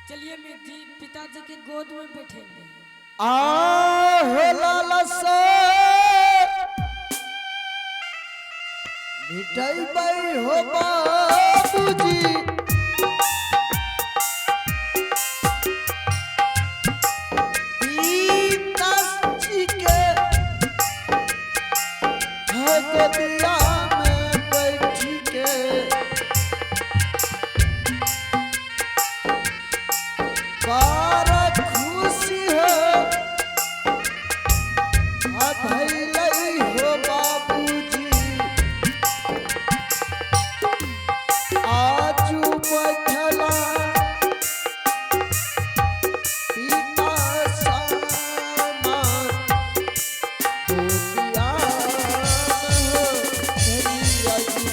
चलिए मिट्टी पिताजी की गोद में बैठेंगे। लालसा मिठाई बाई हो बाबूजी पिताजी के है गोदिया में बैठी के बारा खुशी है भैलई हो बाबूजी आजू बैठला पिता सामान गोदिया में हो धरिया जी।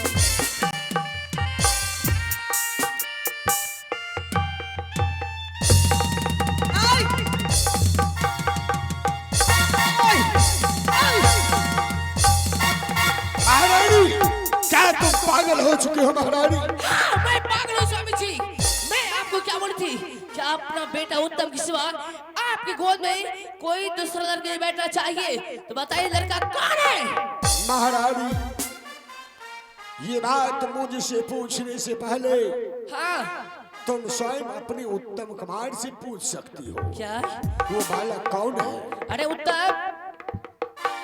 महारानी, क्या तुम पागल हो चुके हो महारानी? हाँ, मैं पागल हूँ स्वामी जी। मैं आपको क्या बोली थी कि अपना बेटा उत्तम के सिवा आपकी गोद में कोई दूसरा लड़का नहीं बैठना चाहिए। तो बताइए लड़का कौन है? महारानी, ये बात मुझसे पूछने से पहले हाँ, तुम स्वयं अपनी उत्तम कुमार से पूछ सकती हो। क्या? वो बालक कौन है? अरे उत्तम,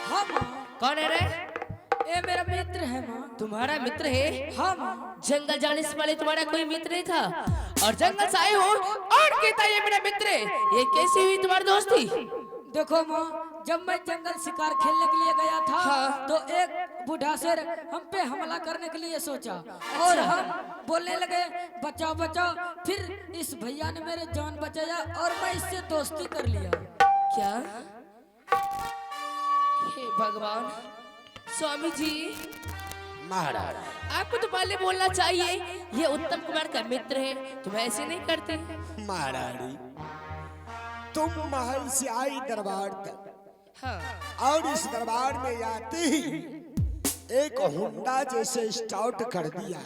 हम कौन है रे? ये मेरा मित्र है माँ। तुम्हारा मित्र है? हम जंगल जाने से पहले तुम्हारा कोई मित्र नहीं था और जंगल से आए हो और कहता है ये मेरा मित्र है। ये कैसी हुई तुम्हारी दोस्ती? देखो माँ, जब मैं जंगल शिकार खेलने के लिए गया था हाँ। तो एक बूढ़ा शेर हम पे हमला करने के लिए सोचा और हम बोलने लगे बचाओ बचाओ। फिर इस भैया ने मेरे जान बचाया और मैं इससे दोस्ती कर लिया। क्या? हे भगवान, स्वामी जी महाराज, आपको तो पहले बोलना चाहिए ये उत्तम कुमार का मित्र है। तुम ऐसे नहीं करते। महारानी, तुम महल से आई दरबार तक हाँ, और इस दरबार में आते ही एक हुंडा जैसे स्टाउट कर दिया।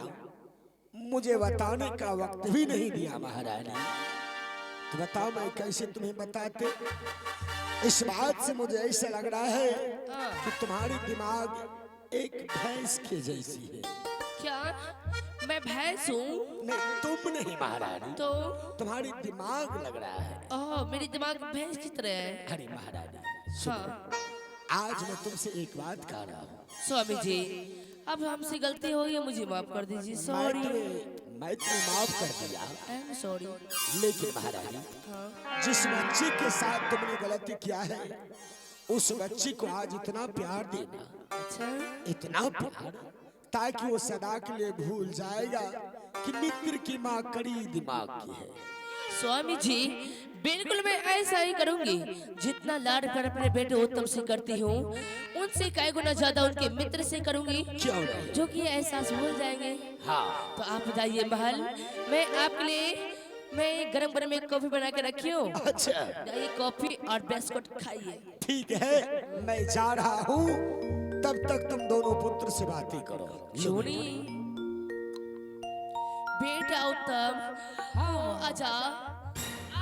मुझे बताने का वक्त भी नहीं दिया महारानी। तो बताओ मैं कैसे तुम्हें बताते। इस बात से मुझे ऐसा लग रहा है कि तुम्हारी दिमाग एक भैंस के जैसी है। क्या मैं भैंस हूँ? नहीं, तुम नहीं महारानी, तो तुम्हारी दिमाग लग रहा है। ओह, मेरी दिमाग भैंस की तरह है। अरे महारानी सुनो, हाँ, आज मैं तुमसे एक बात कह रहा हूँ। स्वामी जी अब हमसे गलती हो गई, मुझे माफ कर दीजिए। सॉरी, मैं तुम्हें माफ कर दिया, आई एम सॉरी। लेकिन महारानी, हाँ, जिस बच्चे के साथ तुमने गलती किया है उस बच्चे को आज इतना प्यार देना, अच्छा, इतना प्यार, ताकि वो सदा के लिए भूल जाएगा कि मित्र की माँ कड़ी दिमाग की है। स्वामी जी बिल्कुल मैं ऐसा ही करूंगी। जितना लाड कर अपने बेटे उत्तम से करती हूँ उनसे कई गुना ज्यादा उनके मित्र से करूंगी, क्यों नहीं? जो कि ये एहसास भूल जाएंगे। हाँ, तो आप जाइए महल, मैं आपके लिए मैं गरम गरम एक कॉफी बना के रखी हूँ। अच्छा जाइए कॉफी और बिस्कुट खाइए। ठीक है, मैं जा रहा हूँ। तब तक तुम दोनों पुत्र से बातें करो। जोनी बेटा उत्तम, हाँ आजा।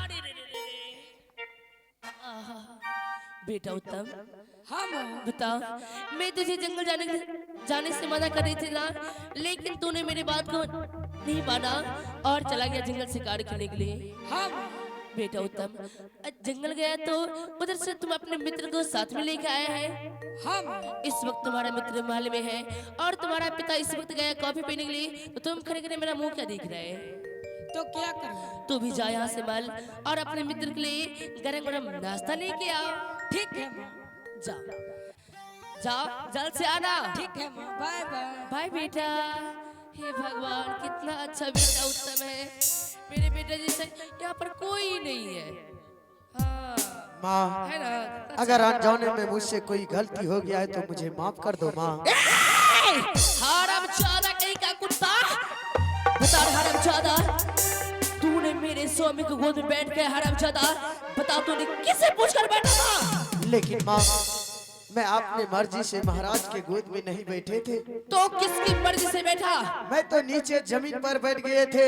अरे रे रे रे। आहा, बेटा उत्तम, हम बता, मैं तुझे जंगल जाने से मना कर रही थी ना, लेकिन तूने मेरी बात को नहीं माना और चला गया जंगल शिकार करने के लिए। हम बेटा उत्तम, जंगल गया तो उधर से तुम अपने मित्र को साथ में लेके आया है। हम इस वक्त तुम्हारा मित्र महल में है और तुम्हारा पिता इस वक्त गया कॉफी पीने के लिए। तो तुम खड़े खड़े मेरा मुंह क्या देख रहे हैं? तो क्या करें? तू भी जा यहाँ से महल और अपने मित्र के लिए गरम गरम नाश्ता लेके आ। ठीक है माँ। जा जा, जल्द से आना। ठीक है माँ, बाय बाय। बाय बेटा। हे भगवान, कितना अच्छा बेटा उत्तम है। मेरे बेटे जैसे यहाँ पर कोई नहीं है। हाँ, माँ, है ना? अगर अनजाने में मुझसे कोई गलती हो गया है तो मुझे माफ कर दो माँ। हरामजादा कहीं का कुत्ता, बता हरामजादा, तूने मेरे स्वामी को गोद में बैठ के हरामजादा, बता तूने किसे पूछकर बैठा था? लेकिन माँ, मैं अपने मर्जी से महाराज के गोद में नहीं बैठे थे, तो किसकी मर्जी से बैठा? मैं तो नीचे जमीन पर बैठ गए थे।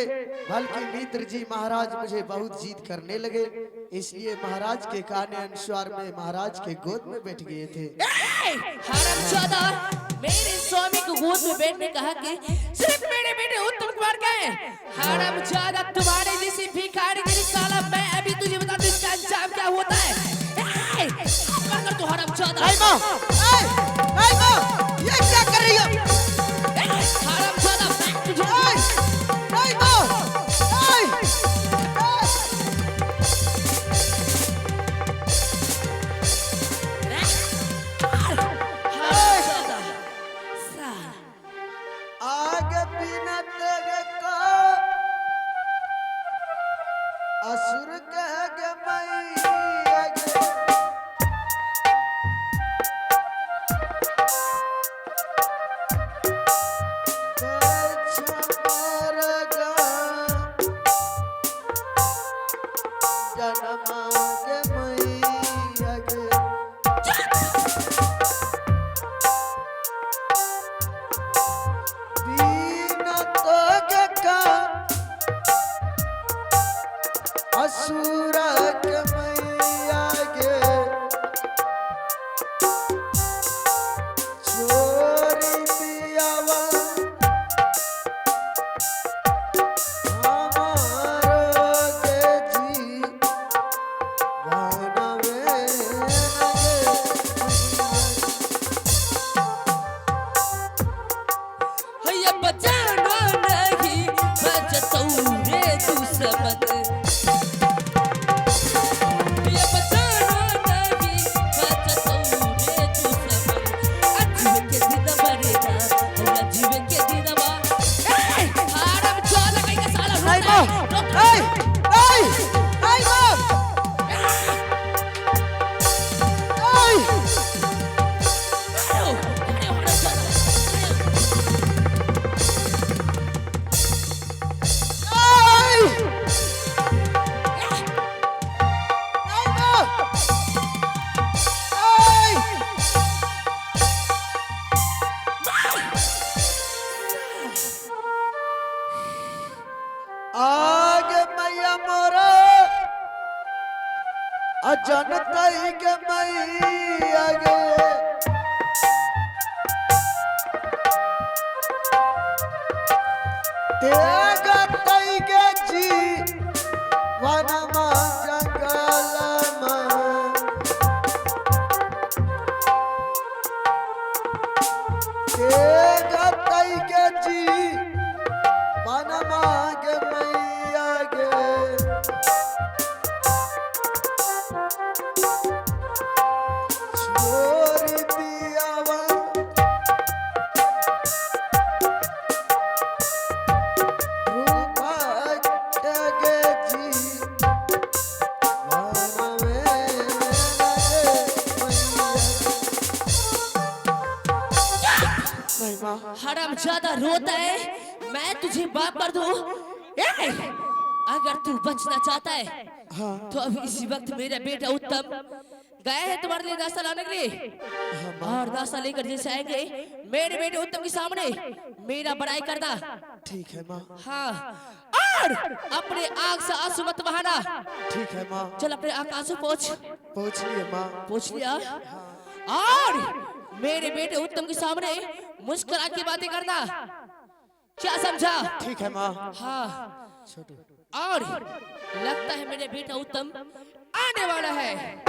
बल्कि मित्र जी महाराज मुझे बहुत जिद करने लगे, इसलिए महाराज के कहने अनुसार मैं महाराज के गोद में बैठ गए थे। हरामजादा, मेरे स्वामी को गोद में बैठने कहा कि सिर्फ मेरे बेटे उत्तम कुमार का है। हरामजादा, तुम्हारे जैसी भिखारी गिरी साला, मैं अभी तुझे बता दूं इसका अंजाम क्या होता है। कर तो हरामजादा। ये क्या कर रही हो? हरामजादा, मैं तुझे हरामजादा, साला। आगे बिना तेरे को असुर कह गई जनताई के मैया गे तेगा तई के जी वनमा जंगलमा तेगा तई के जी वनमा के मैया गे हरामजादा रोता है, मैं तुझे बाप कर दूं। अगर तू बचना चाहता है तो अब इसी वक्त मेरा बेटा उत्तम गए हैं तुम्हारे लिए नाश्ता लाने के लिए, और नाश्ता लेकर जैसे आएंगे मेरे बेटे उत्तम के सामने मेरा बड़ाई करना। ठीक है माँ। हाँ, और अपने आंख से आंसू मत बहाना। ठीक है माँ। चल अपने आंख आंसू पोंछ। पोंछ लिए माँ। पोंछ लिया। और मेरे बेटे उत्तम के सामने मुस्कुरा के बातें करना, क्या समझा? ठीक है माँ। हाँ, और लगता है मेरे बेटा उत्तम आने वाला है।